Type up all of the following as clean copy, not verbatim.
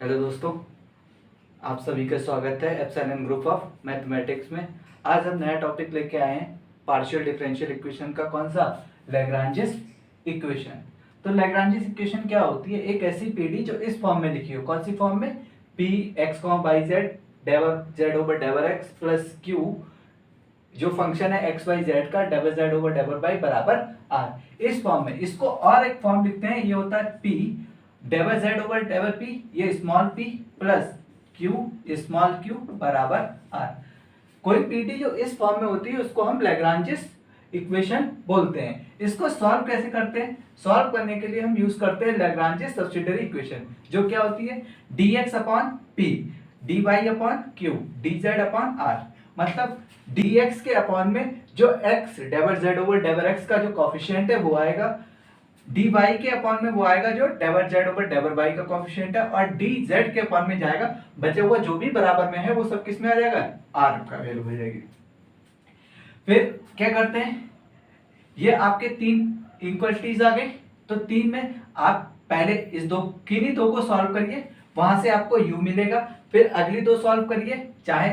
Hello दोस्तों, आप सभी का स्वागत है एप्सिलॉन ग्रुप ऑफ मैथमेटिक्स में। आज हम नया टॉपिक लेके आए हैं पार्शियल डिफरेंशियल इक्वेशन का। कौन सा? लैग्रांजिस इक्वेशन। तो लैग्रांजिस इक्वेशन क्या होती है? एक ऐसी पीडी जो इस फॉर्म में लिखी हो। कौन सी फॉर्म में? P x comma by z del z over del x plus q, जो फंक्शन है एक्स वाई जेड का, del z over del y बराबर आर। इस फॉर्म में इसको और एक फॉर्म लिखते हैं, ये होता है पी डेवर जेड ओवर डेवर पी, ये small P plus Q small Q बराबर आर। कोई पीडी जो इस फॉर्म में होती है उसको हम लैग्रांजिस इक्वेशन बोलते हैं। इसको सॉल्व कैसे करते हैं? सॉल्व करने के लिए हम यूज करते हैं लैग्रांजिस सब्सिडियरी इक्वेशन, जो क्या होती है? dx upon P dy upon Q dz upon R. मतलब dx के अपॉन में जो x डेवर z ओवर डेवर x का जो कॉफिशिएंट है वो आएगा, dy के अपॉन में वो आएगा जो डेवर z ओवर डेवर y का कॉफिशिएंट है, और dz के अपॉन में जाएगा बचे हुआ जो भी बराबर में है वो सब किस में आ जाएगा? r का वैल्यू हो जाएगी। फिर क्या करते हैं, ये आपके तीन इक्वलिटीज आ गई। तो तीन में आप पहले इस दो किन्हीं दो को सॉल्व करिए, वहां से आपको u मिलेगा। फिर अगली दो सॉल्व करिए, चाहे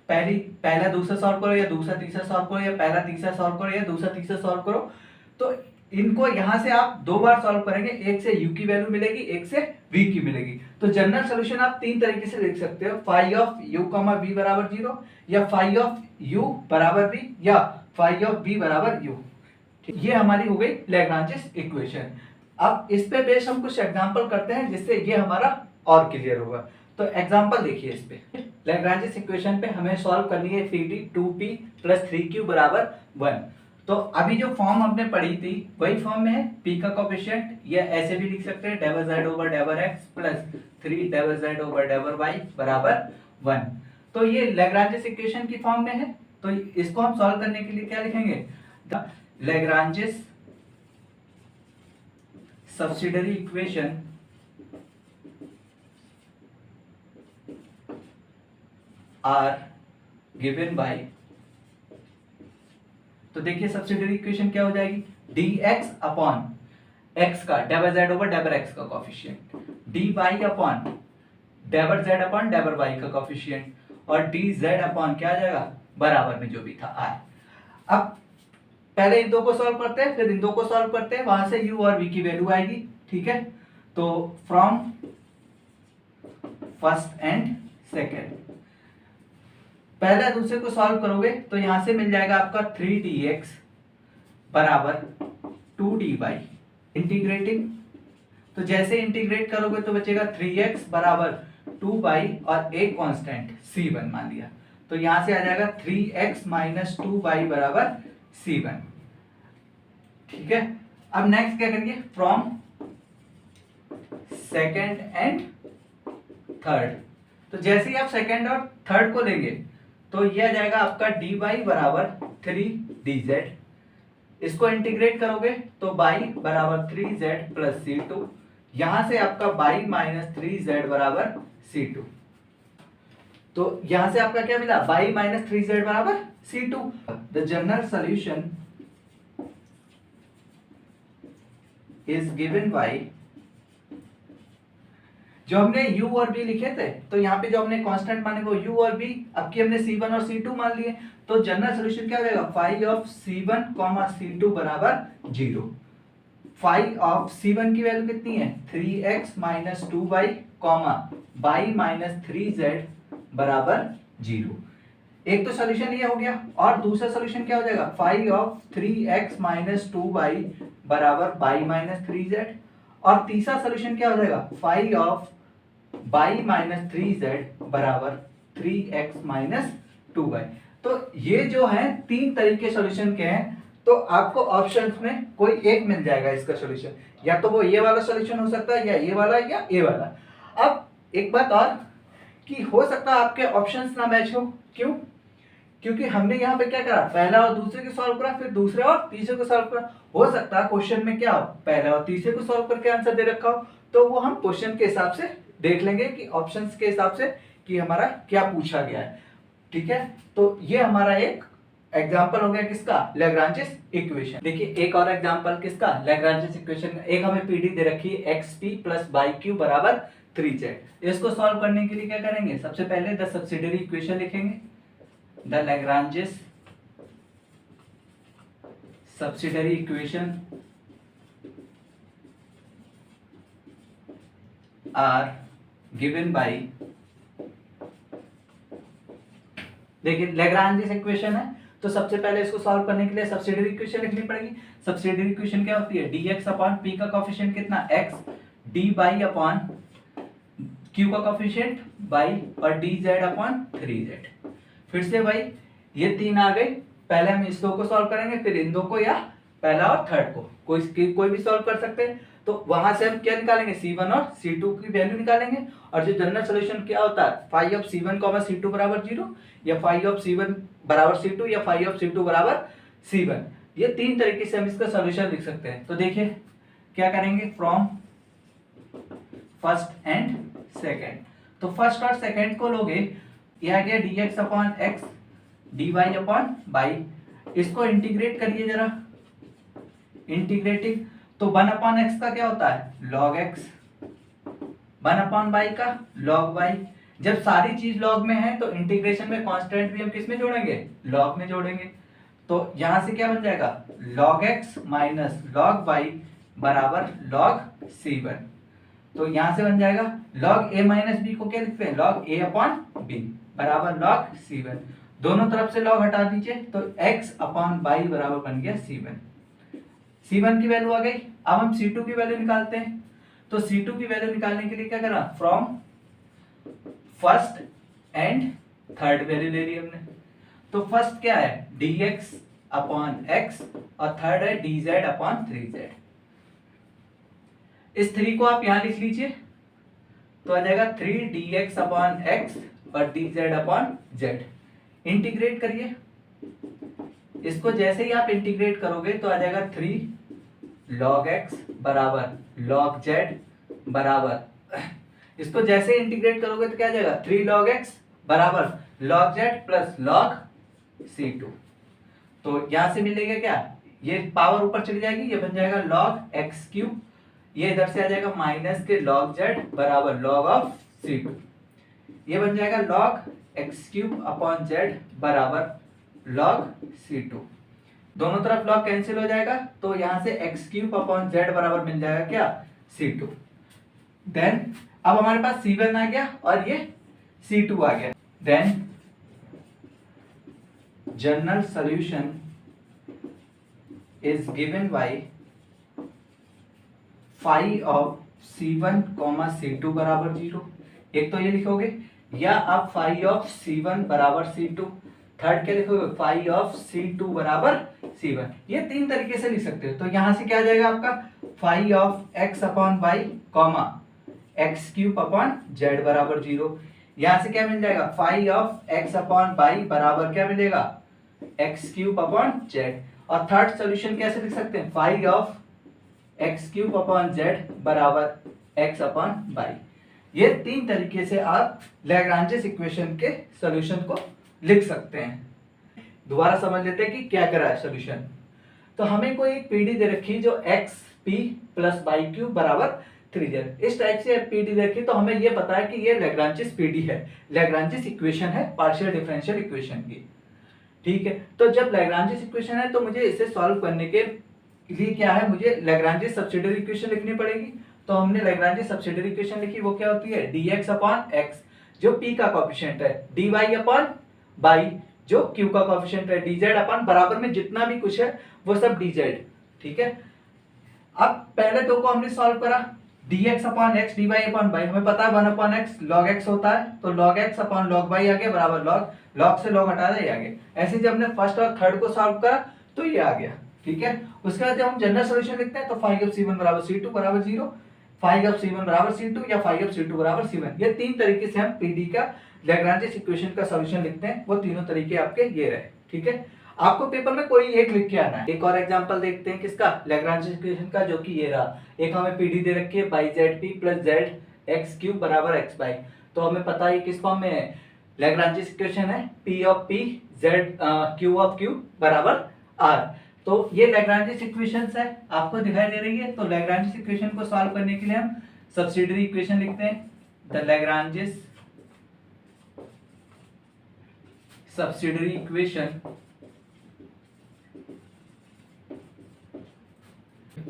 पहला दूसरा सॉल्व करो या दूसरा तीसरा सॉल्व करो, या पहला तीसरा सॉल्व करो या दूसरा तीसरा सॉल्व करो। तो इनको यहां से आप दो बार सॉल्व करेंगे, एक से u की वैल्यू मिलेगी, एक से v की मिलेगी। तो जनरल सॉल्यूशन आप तीन तरीके से लिख सकते हो, फाई ऑफ u v बराबर 0, या फाई ऑफ u बराबर v, या फाई ऑफ v बराबर u। ये हमारी हो गई लैग्रांजिस इक्वेशन। अब इस पे बेस हम कुछ एग्जांपल करते हैं जिससे ये हमारा और क्लियर होगा। तो एग्जांपल देखिए, इस पे लैग्रांजिस इक्वेशन पे हमें सॉल्व करनी है 3d 2p प्लस 3q बराबर 1। तो अभी जो फॉर्म हमने पढ़ी थी वही फॉर्म में है। p का कोएफिशिएंट ये ऐसे भी लिख सकते हैं, del z over डेवर x plus 3 del z over del y बराबर 1। तो ये लैग्रांजिस इक्वेशन की फॉर्म में है। तो इसको हम सॉल्व करने के लिए क्या लिखेंगे? Lagrange's subsidiary equation are given by, तो देखिए सब्सिडियरी इक्वेशन क्या हो जाएगी? dx अपॉन x का डेवर z ओवर डेवर x का coefficient, dy upon del z upon del y का कोएफिशिएंट, और dz अपॉन क्या आ जाएगा? बराबर में जो भी था r। अब पहले इन दो को सॉल्व करते हैं, फिर इन दो को सॉल्व करते हैं, वहां से u और v की वैल्यू आएगी। ठीक है, तो फ्रॉम फर्स्ट एंड सेकेंड, पहला दूसरे को सॉल्व करोगे तो यहां से मिल जाएगा आपका 3dx बराबर 2dy। इंटीग्रेटिंग, तो जैसे इंटीग्रेट करोगे तो बचेगा 3x बराबर 2y और एक कांस्टेंट c1 मान लिया। तो यहां से आ जाएगा 3x माइनस 2y बराबर c1। ठीक है, अब नेक्स्ट क्या करेंगे? फ्रॉम सेकेंड एंड थर्ड, तो जैसे ही आप सेकेंड और थर्ड को लेंगे तो यह आ जाएगा आपका dy बराबर 3dz। इसको इंटीग्रेट करोगे तो y बराबर 3z प्लस c2, यहां से आपका y माइनस 3z बराबर c2। तो यहां से आपका क्या मिला? y माइनस 3z बराबर c2। The general solution is given bye, जो हमने u और v लिखे थे, तो यहाँ पे जो हमने कांस्टेंट माने वो u और v, अब की हमने c1 और c2 मान लिए। तो जनरल सॉल्यूशन क्या हो जाएगा? फाई ऑफ c1 c2 बराबर 0। फाई ऑफ c1 की वैल्यू कितनी है? 3x minus 2y y minus 3z बराबर 0। एक तो सॉल्यूशन ये हो गया, और दूसरा सॉल्यूशन क्या हो जाएगा? Phi of 3x minus 2y बराबर y माइनस 3z, और तीसरा सॉल्यूशन क्या हो जाएगा? Phi of y minus 3z बराबर 3x माइनस 2y। तो ये जो है तीन तरीके सॉल्यूशन के हैं। तो आपको ऑप्शंस में कोई एक मिल जाएगा इसका सॉल्यूशन, या तो वो ये वाला सॉल्यूशन हो सकता है, या ये वाला, या ये वाला। अब एक बात और कि हो सकता है आपके ऑप्शंस ना मैच हो। क्यों? क्योंकि हमने यहाँ पे क्या करा? पहला और दूसरे को सॉल्व करा, फिर दूसरे और तीसरे को सॉल्व करा। हो सकता है क्वेश्चन में क्या हो, पहला और तीसरे को सॉल्व करके आंसर दे रखा हो। तो वो हम क्वेश्चन के हिसाब से देख लेंगे कि ऑप्शंस के हिसाब से कि हमारा क्या पूछा गया है। ठीक है, तो ये हमारा एक एग्जाम्पल हो गया किसका? लैग्रांजिस इक्वेशन। देखिए एक और एग्जाम्पल किसका? लैग्रांजिस इक्वेशन। एक हमें पीडी दे रखी है x P plus by Q बराबर 3z। इसको सॉल्व करने के लिए क्या करेंगे, सबसे पहले द सब्सिडियरी इक्वेशन लिखेंगे, the Lagrange's subsidiary equation are given by, देखिए लैग्रांजेस इक्वेशन है तो सबसे पहले इसको सॉल्व करने के लिए सब्सिडियरी इक्वेशन लिखनी पड़ेगी। सब्सिडियरी इक्वेशन क्या होती है, dx अपॉन p का कोएफिशिएंट कितना x, dy अपॉन q का कोएफिशिएंट y और dz अपॉन 3z। फिर से भाई ये तीन आ गई, पहले हम इस दो को सॉल्व करेंगे, फिर इन दो को, या पहला और थर्ड को कोई भी सॉल्व कर सकते हैं। तो वहां से हम क्या निकालेंगे, c1 और c2 की वैल्यू निकालेंगे, और जो जनरल सॉल्यूशन क्या होता है, फाई ऑफ c1 c2 बराबर 0, या फाई ऑफ c1 बराबर c2, या फाई ऑफ c2 बराबर c1। ये तीन तरीके से हम इसका सॉल्यूशन लिख सकते हैं। तो देखिए क्या करेंगे, फ्रॉम फर्स्ट एंड सेकेंड, तो फर्स्ट और सेकेंड को लोगे, यह आ गया dx upon x, dy upon y, इसको इंटीग्रेट करिए जरा, इंटीग्रेटिंग, तो 1 अपॉन x का क्या होता है, log x, 1 अपॉन y का log y। जब सारी चीज log में है तो इंटीग्रेशन में कांस्टेंट भी हम किस में जोड़ेंगे, log में जोड़ेंगे। तो यहां से क्या बन जाएगा, log x minus log y बराबर log c1। तो यहां से बन जाएगा log a माइनस b को क्या लिखते हैं, log a अपॉन b बराबर log c1। दोनों तरफ से log हटा दीजिए, तो x अपॉन y बराबर बन गया c1। c1 की वैल्यू आ गई। अब हम c2 की वैल्यू निकालते हैं। तो c2 की वैल्यू निकालने के लिए क्या करा, from first and third value ले ली हमने। तो फर्स्ट क्या है, dx अपॉन x, और थर्ड है dz अपॉन 3z। इस 3 को आप यहां लिख लीजिए, तो आ जाएगा 3dx अपॉन x और dz अपॉन z। इंटीग्रेट करिए, इसको जैसे ही आप इंटीग्रेट करोगे तो आ जाएगा 3 log x बराबर log z बराबर, इसको जैसे इंटीग्रेट करोगे तो क्या आ जाएगा, 3 log x बराबर log z plus log c2। तो यहां से मिलेगा क्या, ये पावर ऊपर चली जाएगी, ये बन जाएगा log x क्यूब, ये इधर से आ जाएगा माइनस के log z बराबर log ऑफ c2, ये बन जाएगा log x cube upon z बराबर log c2। दोनों तरफ log कैंसिल हो जाएगा, तो यहां से x क्यूब अपॉन z बराबर मिल जाएगा क्या, c2। देन अब हमारे पास c1 आ गया और ये c2 आ गया। Then general solution is given by phi of c1 c2 बराबर 0। एक तो ये लिखोगे, या आप फाई ऑफ c1 बराबर c2, थर्ड क्या लिखोगे, फाई ऑफ c2 बराबर c1। ये तीन तरीके से लिख सकते हो। तो यहां से क्या आ जाएगा आपका, फाई ऑफ x अपॉन y comma x cube upon z बराबर 0। यहां से क्या मिल जाएगा, फाई ऑफ x अपॉन y बराबर क्या मिलेगा, एक्स क्यूब अपॉन z। और थर्ड सॉल्यूशन कैसे लिख सकते हैं, phi of x cube upon z बराबर x अपॉन y। ये तीन तरीके से आप लैग्रांजेस इक्वेशन के सॉल्यूशन को लिख सकते हैं। दोबारा समझ लेते हैं कि क्या करा है सॉल्यूशन। तो हमें कोई एक पीडी दे रखी जो x P plus Y cube बराबर 3z, इस टाइप से पीडी दे रखी, तो हमें ये पता है कि ये लैग्रांजेस पीडी है, लैग्रांजेस इक्वेशन है पार्शियल डिफरेंशियल इक्वेशन की। ठीक है, तो जब लैग्रांजेस इक्वेशन है तो मुझे इसे सॉल्व करने के लिए क्या है, मुझे लैग्रांजेस सब्सिडियरी इक्वेशन लिखनी पड़ेगी। तो हमने लैग्रांजेस सब्सिडियरी इक्वेशन लिखी, वो क्या होती है, dx अपॉन x जो p का कोएफिशिएंट है, dy अपॉन y जो q का कोएफिशिएंट है, dz अपॉन बराबर में जितना भी कुछ है वो सब dz। ठीक है, अब पहले दो को हमने सॉल्व करा, dx upon x dy upon y, हमें पता है 1 अपॉन x log x होता है, तो log x upon log y आ गया बराबर log से log हटा दे, ये आ गया। ऐसे जब हमने फर्स्ट और थर्ड को सॉल्व करा तो ये आ गया। ठीक है, उसके बाद जब हम जनरल सॉल्यूशन लिखते हैं तो फाई ऑफ c1 बराबर c2 बराबर 0, फाई ऑफ c1 बराबर c2 या फाई ऑफ c2 बराबर c1। ये तीन तरीके से हम पीडी का लैग्रांजेस इक्वेशन का सॉल्यूशन लिखते हैं। वो तीनों तरीके आपके ये रहे। ठीक है, आपको पेपर में कोई एक लिख के आना है। एक और एग्जांपल देखते हैं किसका, लैग्रांजेस इक्वेशन का, जो कि ये रहा। एक हमें पीडी दे रखी है by Z P plus Z x cube बराबर एक्स बाई, तो हमें पता है किस फॉर्म में है, लैग्रांजेस इक्वेशन है P of P Z Q of Q बराबर आर। तो ये लैग्रांजेस इक्वेशंस है, आपको दिखाई दे रही है। तो लैग्रांजेस इक्वेशन को सॉल्व करने के लिए हम सब्सिडियरी इक्वेशन लिखते हैं, the Lagrange's subsidiary equation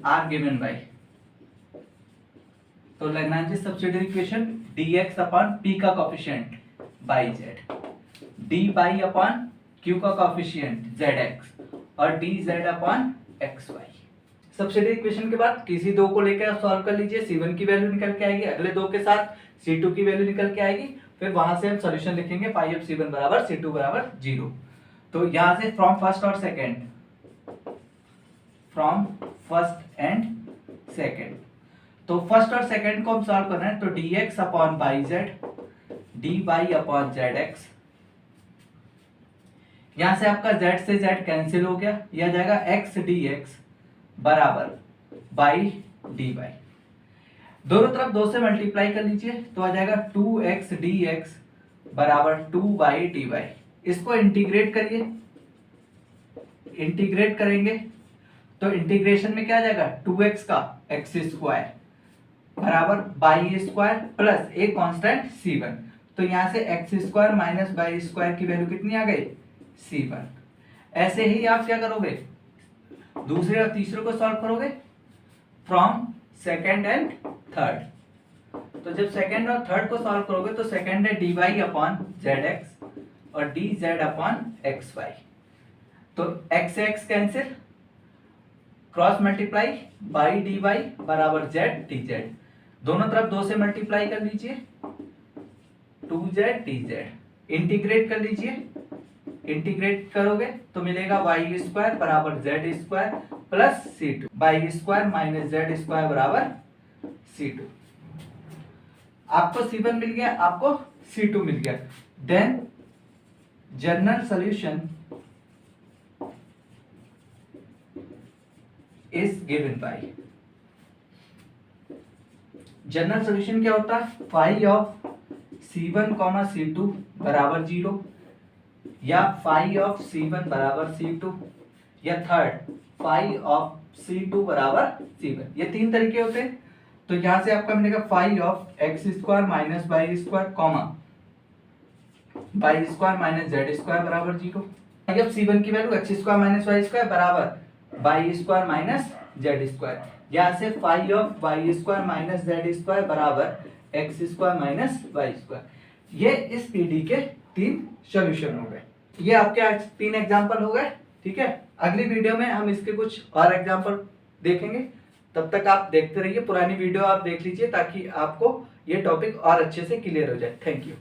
are given by, तो Lagrange's subsidiary equation dx upon p का coefficient by z, dy upon q का कोफिशिएंट zx और dz upon xy। Subsidiary equation के बाद किसी दो को लेकर सॉल्व कर लीजिए, c1 की वैल्यू निकल के आएगी, अगले दो के साथ c2 की वैल्यू निकल के आएगी, फिर वहां से हम सॉल्यूशन लिखेंगे फाई ऑफ c1 बराबर c2 बराबर 0। तो यहां से फ्रॉम फर्स्ट और second, from first and second, तो फर्स्ट और सेकंड को हम सॉल्व कर रहे हैं, तो dx upon by Z, dy upon zx, यहां से आपका z से z कैंसिल हो गया, यह आ जाएगा x dx बराबर बाई dy, दोनों तरफ 2 से मल्टीप्लाई कर लीजिए तो आ जाएगा 2x dx बराबर 2y dy। इसको इंटीग्रेट करिए, इंटीग्रेट करेंगे तो इंटीग्रेशन में क्या आ जाएगा 2x का x स्क्वायर बराबर बाई स्क्वायर प्लस एक कांस्टेंट c1, तो यहां से x square minus by square की वैल्यू कितनी आ गई c1। ऐसे ही आप क्या करोगे, दूसरे और तीसरे को सॉल्व करोगे फ्रॉम सेकंड एंड थर्ड, तो जब सेकंड और थर्ड को सॉल्व करोगे तो सेकंड है dy अपॉन zx और dz अपॉन xy, तो x से x cancel, cross multiply by dy बराबर z dz, दोनों तरफ 2 से मल्टीप्लाई कर लीजिए 2z dz, इंटीग्रेट कर लीजिए, इंटीग्रेट करोगे तो मिलेगा y स्क्वायर बराबर z square plus c2, y square minus z square बराबर c2। आपको c1 मिल गया, आपको c2 मिल गया, then general solution is given by, general solution क्या होता है, फाई ऑफ c1 c2 बराबर 0 या फाई ऑफ c1 बराबर c2 या थर्ड फाई ऑफ c2 बराबर c1, ये 3 तरीके होते हैं। तो यहां से आपका मिलेगा phi of x square minus y square comma y square minus z square बराबर 0। फाई ऑफ c1 की value x square minus y square बराबर y square minus z square, यहां से phi of y square minus z square बराबर x square minus y square. ये इस PD के 3 solution हो गए, ये आपके आज 3 एग्जांपल हो गए। ठीक है, अगली वीडियो में हम इसके कुछ और एग्जांपल देखेंगे, तब तक आप देखते रहिए, पुरानी वीडियो आप देख लीजिए ताकि आपको ये टॉपिक और अच्छे से क्लियर हो जाए। Thank you.